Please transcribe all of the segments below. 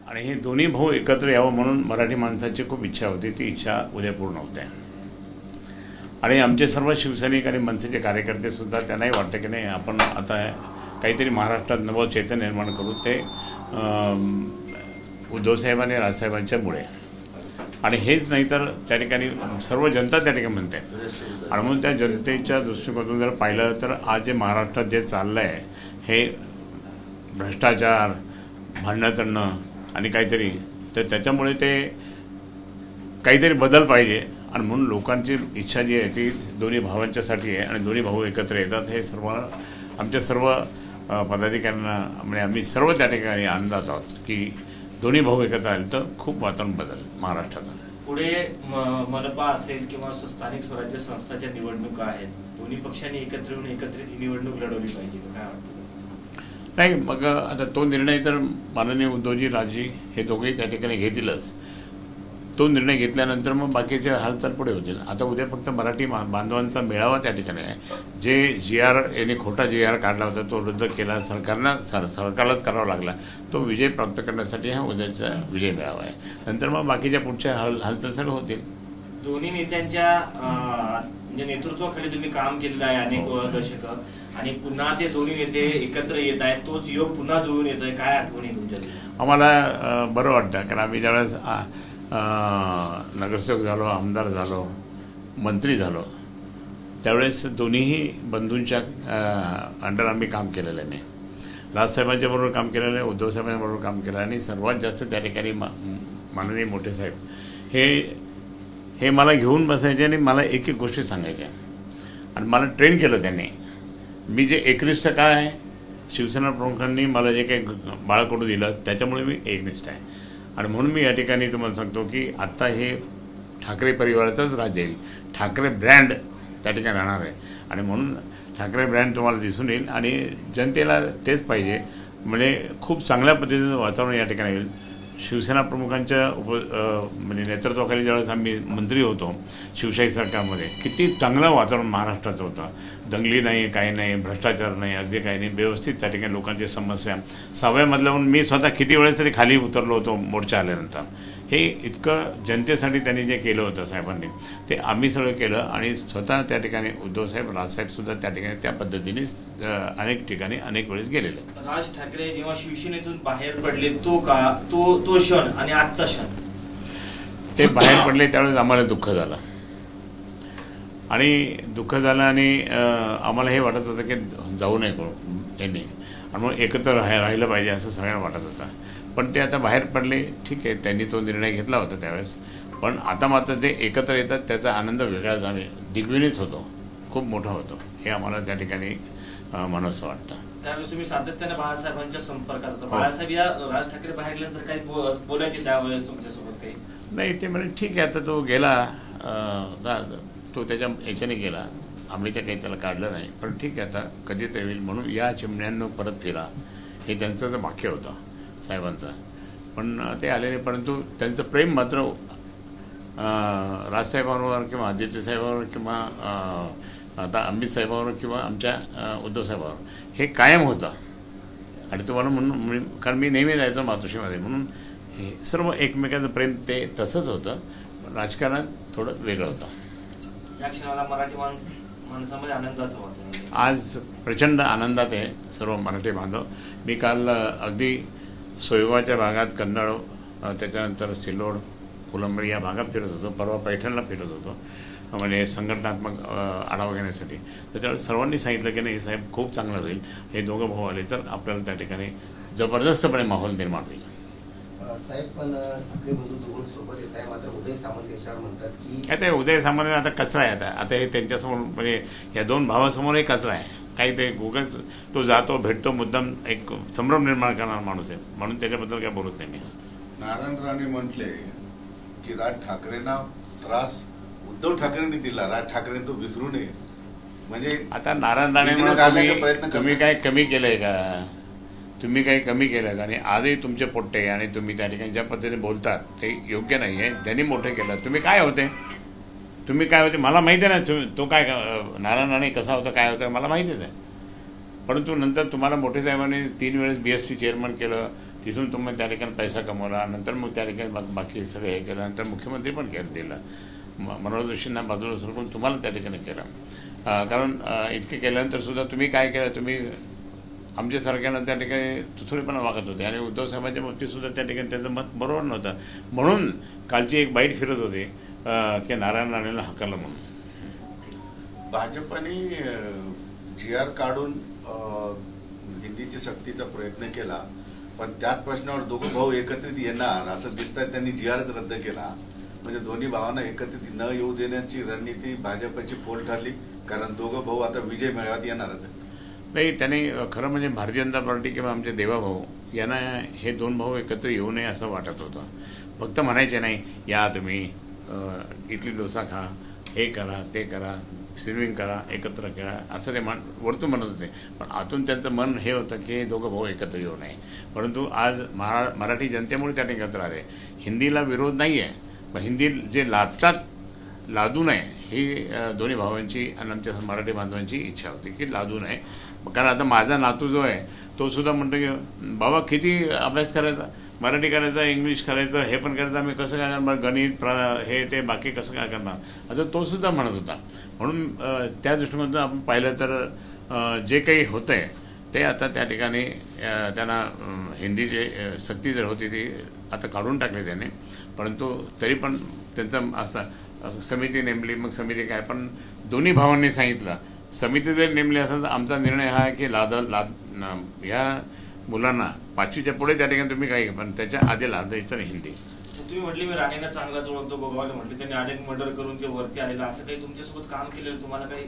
आणि हे दोन्ही भाऊ एकत्र यावं म्हणून मराठी माणसाची खूप इच्छा होती. ती इच्छा उद्या पूर्ण होते. आणि आमचे सर्व शिवसैनिक आणि मनसेचे कार्यकर्तेसुद्धा त्यांनाही वाटतं की नाही, आपण आता काहीतरी महाराष्ट्रात नवं चैतन्य निर्माण करू. ते उद्धवसाहेब आणि राजसाहेबांच्यामुळे. आणि हेच नाही तर त्या ठिकाणी सर्व जनता त्या ठिकाणी म्हणते. आणि म्हणून त्या जनतेच्या दृष्टिकोनातून जर पाहिलं तर आज जे महाराष्ट्रात जे चाललं आहे हे भ्रष्टाचार, भांडणं तणणं आणि काहीतरी, तर त्याच्यामुळे ते काहीतरी बदल पाहिजे. आणि म्हणून लोकांची इच्छा जी आहे ती दोन्ही भावांच्यासाठी आहे. आणि दोन्ही भाऊ एकत्र येतात हे सर्व आमच्या सर्व पदाधिकाऱ्यांना, म्हणजे आम्ही सर्व त्या ठिकाणी आनंदात आहोत की दोन्ही भाऊ एकत्र आले तर खूप वातावरण बदल महाराष्ट्राचं. पुढे मनपा असेल किंवा स्थानिक स्वराज्य संस्थाच्या निवडणुका आहेत, दोन्ही पक्षांनी एकत्र येऊन एकत्रित ही निवडणूक लढवली पाहिजे, काय वाटतं? नाही, मग आता तो निर्णय तर माननीय उद्धवजी राजी हे दोघेही त्या ठिकाणी घेतीलच. तो निर्णय घेतल्यानंतर मग बाकीचे हालचाल पुढे होतील. आता उद्या फक्त मराठी बांधवांचा मेळावा त्या ठिकाणी आहे. जे GR यांनी खोटा GR काढला होता तो रद्द केला, सरकारलाच करावा लागला. तो विजय प्राप्त करण्यासाठी हा उद्याचा विजय मेळावा आहे. नंतर मग बाकीच्या पुढच्या हालचाल सगळं होतील. दोन्ही नेत्यांच्या म्हणजे नेतृत्वाखाली तुम्ही काम केलेलं आहे अनेक दशकं, आणि पुन्हा ते दोन्ही नेते एकत्र येत आहेत, तोच योग पुन्हा जुळून येत आहे. काय आठवणी तुमच्या? आम्हाला बरं वाटतं, कारण आम्ही ज्यावेळेस नगरसेवक झालो, आमदार झालो, मंत्री झालो, त्यावेळेस दोन्हीही बंधूंच्या अंडर आम्ही काम केलेलं आहे. राजसाहेबांच्या बरोबर काम केलेलं आहे, उद्धवसाहेबांच्या बरोबर काम केलं आहे. आणि सर्वात जास्त त्या ठिकाणी माननीय मोठे साहेब हे मला घेऊन बसायचे आणि मला एक एक गोष्टी सांगायच्या. आणि मला ट्रेन केलं त्यांनी. मी जे एकनिष्ठ काय आहे, शिवसेना प्रमुखांनी मला जे काही बाळकडू दिलं त्याच्यामुळे मी एकनिष्ठ आहे. आणि म्हणून मी या ठिकाणी तुम्हाला सांगतो की आत्ता हे ठाकरे परिवाराचंच राज्य येईल. ठाकरे ब्रँड त्या ठिकाणी राहणार आहे. आणि म्हणून ठाकरे ब्रँड तुम्हाला दिसून येईल. आणि जनतेला तेच पाहिजे, म्हणजे खूप चांगल्या पद्धतीचं वातावरण या ठिकाणी येईल. शिवसेना प्रमुखांच्या म्हणजे नेतृत्वाखाली ज्यावेळेस आम्ही मंत्री होतो शिवशाही सरकारमध्ये, किती चांगलं वातावरण महाराष्ट्राचं होतं. दंगली नाही, काही नाही, भ्रष्टाचार नाही, अगदी काही नाही, व्यवस्थित त्या ठिकाणी लोकांची समस्या. 6व्या मधल्याहून मी स्वतः किती वेळेस तरी खाली उतरलो होतो मोर्चा आल्यानंतर. हे इतकं जनतेसाठी त्यांनी जे केलं होतं साहेबांनी, ते आम्ही सगळं केलं. आणि स्वतः त्या ठिकाणी उद्धवसाहेब, राजसाहेबसुद्धा त्या ठिकाणी त्या पद्धतीने अनेक ठिकाणी अनेक वेळेस गेलेले. राज ठाकरे जेव्हा शिवसेनेतून बाहेर पडले तो क्षण आणि आजचा क्षण, ते बाहेर पडले त्यावेळेस आम्हाला दुःख झालं. आणि आम्हाला हे वाटत होतं की जाऊ नये यांनी, आणि मग एकत्र राहिलं पाहिजे असं सगळ्यांना वाटत होतं. पण ते आता बाहेर पडले, ठीक आहे, त्यांनी तो निर्णय घेतला होता त्यावेळेस. पण आता मात्र ते एकत्र येतात त्याचा आनंद वेगळाच आम्ही दिग्विजयित होतो, खूप मोठा होतो. हे आम्हाला त्या ठिकाणी मनस्व वाटतं. त्यावेळेस तुम्ही सातत्याने बाळासाहेबांच्या संपर्कात होता. बाळासाहेब या राज ठाकरे बाहेर गेल्यानंतर काही बोलायचे त्यावेळेस तुमच्यासोबत काही? नाही, ते म्हणजे ठीक आहे, आता तो गेला, तो त्याच्या याच्याने गेला, आम्ही काही त्याला काढलं नाही. पण ठीक आहे, आता कधी ते होईल म्हणून या चिमण्यांना परत फिरा, हे त्यांचं तर वाक्य होतं साहेबांचा. पण ते आलेले, परंतु त्यांचं प्रेम मात्र राजसाहेबांवर किंवा आदित्य साहेबांवर किंवा आता अमित साहेबांवर किंवा आमच्या उद्धव साहेबांवर हे कायम होतं. आणि तुम्हाला म्हणून, कारण मी नेहमी जायचो मातोश्रीमध्ये, म्हणून हे सर्व एकमेकांचं प्रेम ते तसंच होतं. राजकारणात थोडं वेगळं होतं. या क्षणाला मराठी माणसामध्ये आनंदाचं होतं. आज प्रचंड आनंदात आहे सर्व मराठी बांधव. मी काल अगदी सोयगावच्या भागात, कन्नड, त्याच्यानंतर सिल्लोड, फुलंब्री या भागात फिरत होतो. परवा पैठणला फिरत होतो, म्हणजे संघटनात्मक आढावा घेण्यासाठी. त्याच्यामुळे सर्वांनी सांगितलं की नाही साहेब खूप चांगलं होईल, हे दोघं भाऊ आले तर आपल्याला त्या ठिकाणी जबरदस्तपणे माहोल निर्माण होईल. साहेब, पण आपले बंधू दोघं सोबत येत आहे, मात्र उदय सामंत याच्यावर म्हणतात की आता उदय सामंत आता कचरा आहे. आता हे त्यांच्यासमोर, म्हणजे या दोन भावासमोरही कचरा आहे. काही ते गुगल तो जातो, भेटतो, मुद्दाम एक संभ्रम निर्माण करणारा माणूस आहे, म्हणून त्याच्याबद्दल काय बोलत नाही मी. नारायण राणे म्हटले की राज ठाकरेंना त्रास उद्धव ठाकरेंनी दिला, राज ठाकरेंनी तो विसरू नये. म्हणजे आता नारायण राणे तुम्ही काय कमी केलंय का? तुम्ही काही कमी केलं का? आणि आजही तुमचे पोट्टे आणि तुम्ही त्या ठिकाणी ज्या पद्धतीने बोलतात ते योग्य नाही आहे. त्यांनी मोठे केलं, तुम्ही काय होते, तुम्ही काय होते मला माहिती आहे ना. तो काय नारायण राणे कसा होता, काय होतं मला माहितीच आहे. परंतु नंतर तुम्हाला मोठे साहेबांनी 3 वेळेस BST चेअरमन केलं, तिथून तुम्ही त्या ठिकाणी पैसा कमवला, नंतर मग त्या ठिकाणी बाकी सगळं हे केलं, नंतर मुख्यमंत्री पण दिलं. मनोहर जोशींना बाजूला सरकून तुम्हाला त्या ठिकाणी केलं. कारण इतके केल्यानंतर सुद्धा तुम्ही काय केलं, तुम्ही आमच्या सरकारनं त्या ठिकाणी तुथुळीपणा वागत होते आणि उद्धव साहेबांच्या बाबतीत सुद्धा त्या ठिकाणी त्यांचं मत बरोबर नव्हतं. म्हणून कालची एक बाईट फिरत होती की नारायण राणेला हकललं म्हणून. भाजपने GR काढून हिंदीची सक्तीचा प्रयत्न केला, पण त्याच प्रश्नावर दोघं भाऊ एकत्रित येणार असं दिसतंय. त्यांनी GRच रद्द केला. म्हणजे दोन्ही भावांना एकत्रित न येऊ देण्याची रणनीती भाजपची फोल ठरली, कारण दोघं भाऊ आता विजय मेळाव्यात येणारच. नाही, त्यांनी खरं म्हणजे भारतीय जनता पार्टी किंवा आमचे देवाभाऊ यांना हे दोन भाऊ एकत्र येऊ नये असं वाटत होतं. फक्त म्हणायचे नाही, या तुम्ही इडली डोसा खा, हे करा, ते करा, स्विमिंग करा, एकत्र खेळा, असं ते वरतून म्हणत होते. पण आतून त्यांचं मन हे होतं की हे दोघं भाऊ एकत्र येऊ नये. परंतु आज मराठी जनतेमुळे त्या एकत्र आले. हिंदीला विरोध नाही आहे, पण हिंदी जे लादू नये ही दोन्ही भावांची आणि आमच्या मराठी बांधवांची इच्छा होती की लादू नये. कारण आता माझा नातू जो आहे तो सुद्धा म्हणतो की बाबा किती अभ्यास करायचा, मराठी करायचा, इंग्लिश करायचं, हे पण करायचं, आम्ही कसं काय करणार, गणित हे ते बाकी कसं काय करणार, असं तो सुद्धा म्हणत होता. म्हणून त्या दृष्टिकोनातून आपण पाहिलं तर जे काही होतं आहे ते आता त्या ठिकाणी त्यांना हिंदी जे सक्ती जर होती ती आता काढून टाकली त्याने. परंतु तरी पण त्यांचं असं समिती नेमली. मग समिती काय, पण दोन्ही भावांनी सांगितलं समिती जर नेमली असेल तर आमचा निर्णय हा आहे की या मुलांना 5वीच्या पुढे त्या ठिकाणी तुम्ही काही, पण त्याच्या आधी लादायचं नाही हिंदी. तुम्ही म्हटली मी राणेंना चांगलाच ओळखतो, गोगावले म्हटले त्यांनी अनेक मर्डर करून ते वरती आलेलं, असं काही तुमच्यासोबत काम केलेलं तुम्हाला काही?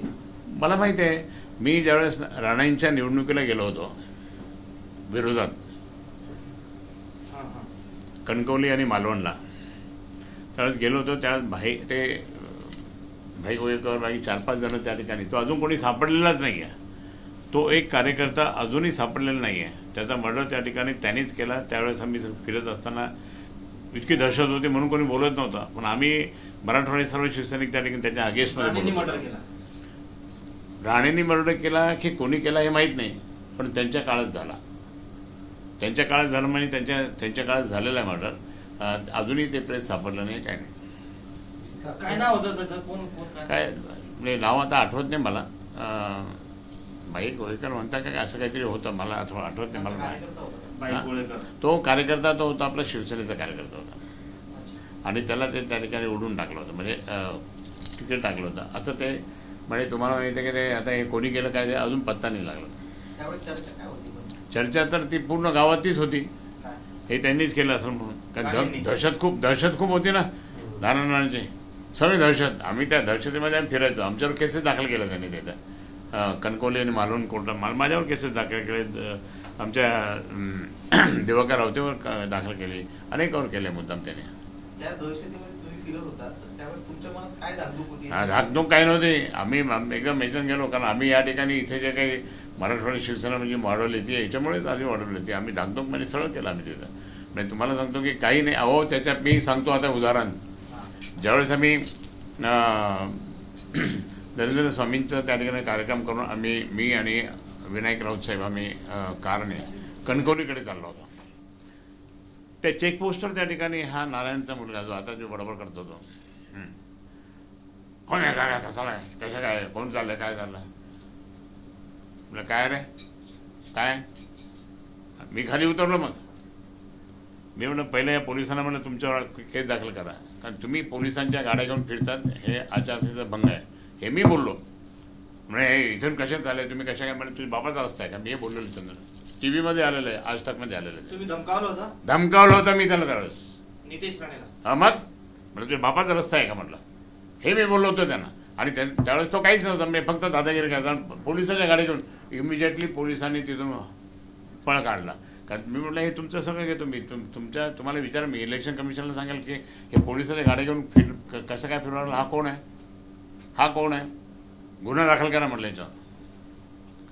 मला माहिती आहे, मी ज्यावेळेस राणेंच्या निवडणुकीला गेलो होतो विरोधात कणकवली आणि मालवणला, त्यावेळेस गेलो होतो. त्यावेळेस भाई गोयकर, भाई 4-5 जण त्या ठिकाणी, तो अजून कोणी सापडलेलाच नाही आहे. तो एक कार्यकर्ता अजूनही सापडलेला नाही आहे. त्याचा मर्डर त्या ठिकाणी त्यांनीच केला. त्यावेळेस आम्ही फिरत असताना इतकी दहशत होती म्हणून कोणी बोलत नव्हतं, पण आम्ही मराठवाडे सर्व शिवसैनिक त्या ठिकाणी त्याच्या अगेन्स्टमध्ये मर्डर केला. राणेंनी मर्डर केला की कोणी केला हे माहीत नाही, पण त्यांच्या काळात झाला. त्यांच्या काळात झालं म्हणजे त्यांच्या काळात झालेला आहे मर्डर. अजूनही ते प्रेस सापडलं नाही, काय नाही. काय नाव होतं त्याचं, काय म्हणजे नाव आता आठवत नाही मला. भाई गोळेकर म्हणता काय असं काहीतरी होतं, मला आठवत नाही मला. तो कार्यकर्ता तो होता आपला शिवसेनेचा कार्यकर्ता होता आणि त्याला ते त्या ठिकाणी उडून टाकलं होतं, म्हणजे तिकीट टाकलं होतं. आता ते म्हणजे तुम्हाला माहिती आहे की ते आता हे कोणी केलं काय ते अजून पत्ता नाही लागला. चर्चा तर ती पूर्ण गावातलीच होती, हे त्यांनीच केलं असं म्हणून. कारण दहशत खूप होती ना नारायणांची, सगळी दहशत. आम्ही त्या दहशतीमध्ये आम्ही फिरायचो. आमच्यावर केसेस दाखल केल्या त्यांनी तिथं कणकवली आणि मालवण कोर्टात माझ्यावर केसेस दाखल केले, आमच्या दिवाकर रावतेवर दाखल केली, अनेकावर केले मुद्दाम त्याने. धाकधूक काही नव्हती. आम्ही एकदम मेजन गेलो, कारण आम्ही या ठिकाणी इथे जे काही मराठवाडा शिवसेना म्हणजे वाढवली ती याच्यामुळेच आधी वाढवली होती. आम्ही धाकधूक म्हणजे सगळं केलं आम्ही तिथं. म्हणजे तुम्हाला सांगतो की काही नाही. अहो त्याच्यात मी सांगतो आता उदाहरण, ज्यावेळेस आम्ही नरेंद्र स्वामींचा त्या ठिकाणी कार्यक्रम करून मी आणि विनायक राऊत साहेब आम्ही कारने कणकवलीकडे चाललो होतो. त्या चेकपोस्टवर त्या ठिकाणी हा नारायणचा मुलगा जो आता जो बडबड करतो तो, कोण आहे, काय कसा आहे, कशा काय, कोण चाललंय, काय चाललंय, म्हटलं काय रे काय. मी खाली उतरलो. मग मी म्हणलं पहिलं या पोलिसांना म्हणलं तुमच्यावर केस दाखल करा, कारण तुम्ही पोलिसांच्या गाड्या घेऊन फिरतात, हे आचारसंहितेचा भंग आहे, हे मी बोललो. म्हणजे हे इथून कशात झालंय, तुम्ही कशा काय, म्हणजे तुझ्या बापाचा रस्ता आहे का, मी हे बोललेलो. चंद्र TV मध्ये आलेलं आहे, आज तक मध्ये आलेलं आहे. तुम्ही धमकावलं होतं मी त्याला त्यावेळेस, नितेश राणेला. हा मग म्हणजे तुझ्या बापाचा रस्ता आहे का म्हटलं, हे मी बोललो होतो त्यांना. आणि त्यावेळेस तो काहीच नव्हता, मी फक्त दादागिरी करायचा. पोलिसांच्या गाडी घेऊन इमिजिएटली पोलिसांनी तिथून पळ काढला. कारण मी म्हटलं हे तुमचं सगळं घेतो मी, तुम्हाला विचार, मी इलेक्शन कमिशनला सांगेल की हे पोलिसांच्या गाड्या घेऊन कसं काय फिरवलं, हा कोण आहे, गुन्हा दाखल करा म्हटलं याच्यावर.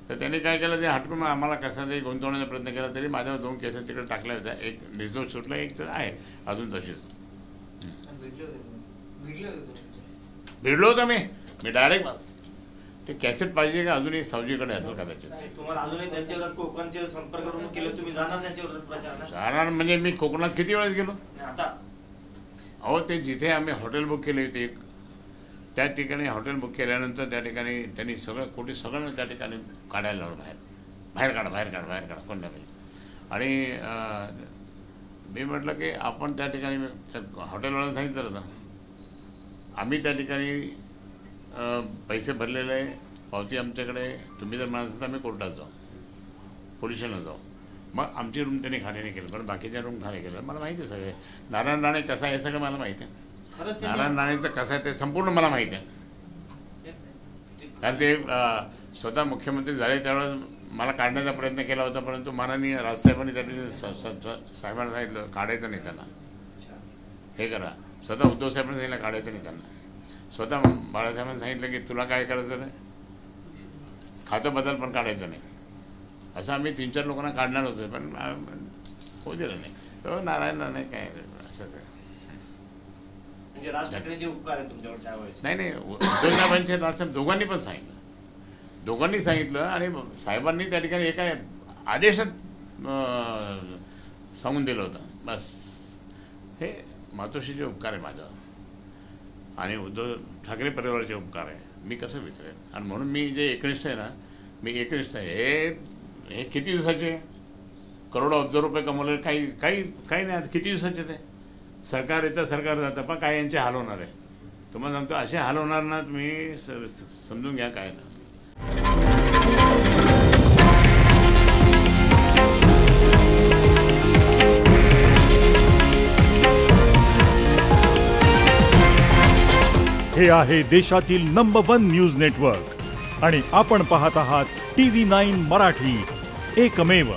तर त्यांनी काय केलं, ते हटकून आम्हाला कसा तरी गुंतवण्याचा प्रयत्न केला. तरी माझ्यावर 2 केसेस तिकडे टाकल्या होत्या, एक निर्दोष सुटला, एक तर आहे अजून तशीच. भिडलो होतो मी डायरेक्ट ते कॅसेट पाहिजे का अजूनही सावजीकडे असेल कदाचित. तुम्हाला अजूनही त्यांच्यावर कोकणचे संपर्क करून केलं, तुम्ही जाणार त्यांच्यावर प्रचाराला? जाणार म्हणजे मी कोकणात किती वेळेस गेलो. आता अहो ते जिथे आम्ही हॉटेल बुक केली होती त्या ठिकाणी हॉटेल बुक केल्यानंतर त्या ठिकाणी त्यांनी सगळं त्या ठिकाणी काढायला लावलं. बाहेर काढा कोण नाही. आणि मी म्हटलं की आपण त्या ठिकाणी हॉटेलवाल्याला सांगितलं होतं आम्ही त्या ठिकाणी पैसे भरलेले आहे, पावती आमच्याकडे, तुम्ही जर म्हणाल तर आम्ही कोर्टात जाऊ, पोलिसांना जाऊ. मग आमची रूम त्यांनी खाली नाही केलं, पण बाकीच्या रूम खाली केलं. मला माहिती आहे सगळे. नारायण राणे कसा आहे हे सगळं मला माहिती आहे. खरंच नारायण राणेचं कसं आहे ते संपूर्ण मला माहिती आहे. कारण ते स्वतः मुख्यमंत्री झाले त्यावेळेस मला काढण्याचा प्रयत्न केला होता, परंतु माननीय राजसाहेबांनी त्या साहेबांना सांगितलं काढायचं नाही त्यांना, हे करा. स्वतः उद्धव साहेबांनी सांगितलं काढायचं नाही त्यांना. स्वतः बाळासाहेबांनी सांगितलं की तुला काय करायचं नाही, खातं बदल पण काढायचं नाही. असं आम्ही 3-4 लोकांना काढणार होतो, पण होऊ दिलं नाही. तो नारायण राणे काय असं म्हणजे राज ठाकरेंचे उपकार आहे तुमच्यावर त्यावेळेस? नाही उद्धव साहेबांचे राजसाहेब दोघांनी सांगितलं आणि साहेबांनी त्या ठिकाणी एका आदेशात सांगून दिलं होतं. बस हे मातोश्रीचे उपकार आहे माझं आणि उद्धव ठाकरे परिवाराचे उपकार आहे. मी कसं विसरेन? आणि म्हणून मी जे एकनिष्ठ आहे ना, मी एकनिष्ठ आहे. हे किती दिवसाचे करोडो अब्ज रुपये कमवले, काही नाही. किती दिवसाचे ते सरकार येतं सरकार जातं, पण काय यांचे हाल होणार आहे. तुम्हाला सांगतो असे हाल होणार ना, तुम्ही समजून घ्या काय ना. हे आहे देशातील नंबर 1 न्यूज नेटवर्क आणि आपण पाहत आहात TV9 मराठी, एकमेव.